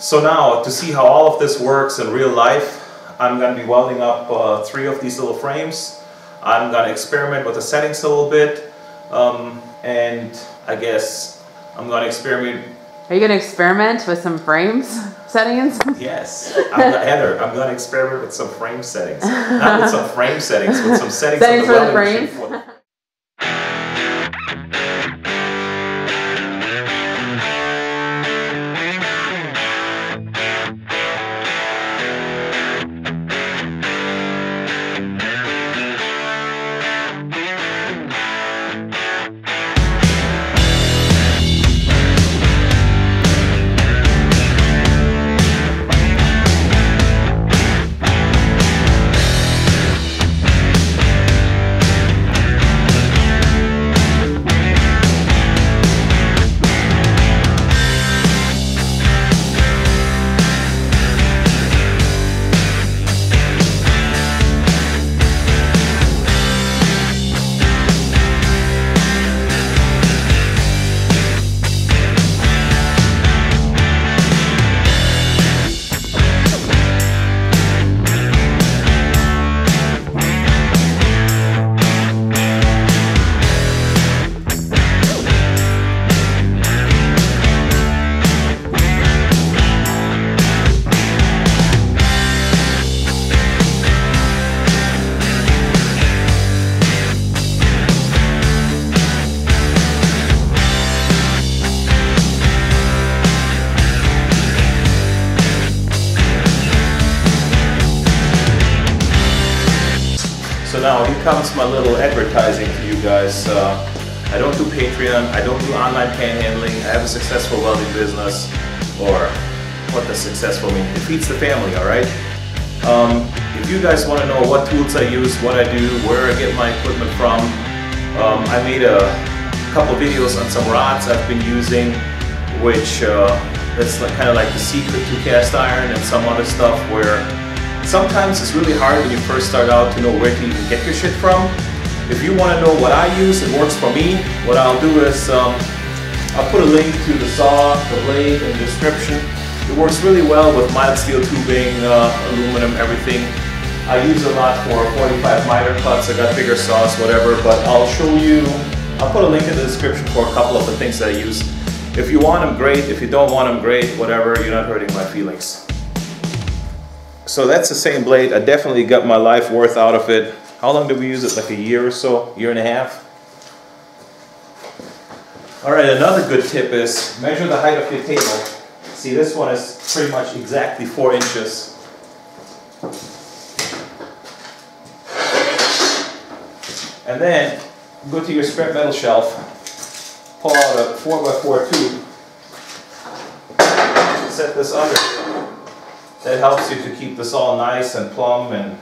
So now, to see how all of this works in real life, I'm going to be welding up 3 of these little frames. I'm going to experiment with the settings a little bit, and I guess I'm going to experiment. Are you going to experiment with some frames settings? Yes, Heather, I'm going to experiment with some frame settings. Not with some frame settings, with some settings for the frames. So now here comes my little advertising to you guys. I don't do Patreon, I don't do online panhandling, I have a successful welding business, or what does successful mean? It feeds the family, alright? If you guys want to know what tools I use, what I do, where I get my equipment from, I made a couple videos on some rods I've been using, which that's kind of like the secret to cast iron and some other stuff where sometimes it's really hard when you first start out to know where to even get your shit from. If you want to know what I use and works for me, what I'll do is I'll put a link to the saw, the blade in the description. It works really well with mild steel tubing, aluminum, everything. I use a lot for 45 miter cuts. I got bigger saws, whatever, but I'll show you, I'll put a link in the description for a couple of the things that I use. If you want them, great. If you don't want them, great. Whatever, you're not hurting my feelings. So that's the same blade. I definitely got my life worth out of it. How long did we use it? Like a year or so? Year and a half? Alright, another good tip is measure the height of your table. See, this one is pretty much exactly 4 inches. And then go to your scrap metal shelf, pull out a 4x4 tube, set this under. That helps you to keep this all nice and plumb, and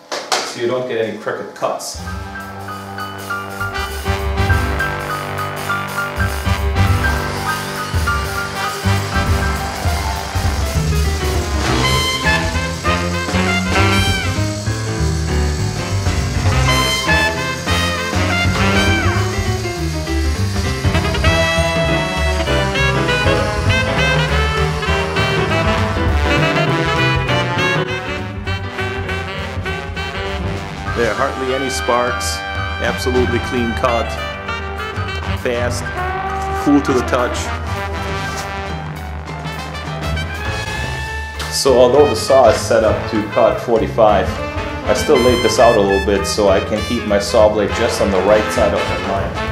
so you don't get any crooked cuts. There are hardly any sparks, absolutely clean cut, fast, cool to the touch. So although the saw is set up to cut 45, I still laid this out a little bit so I can keep my saw blade just on the right side of my line.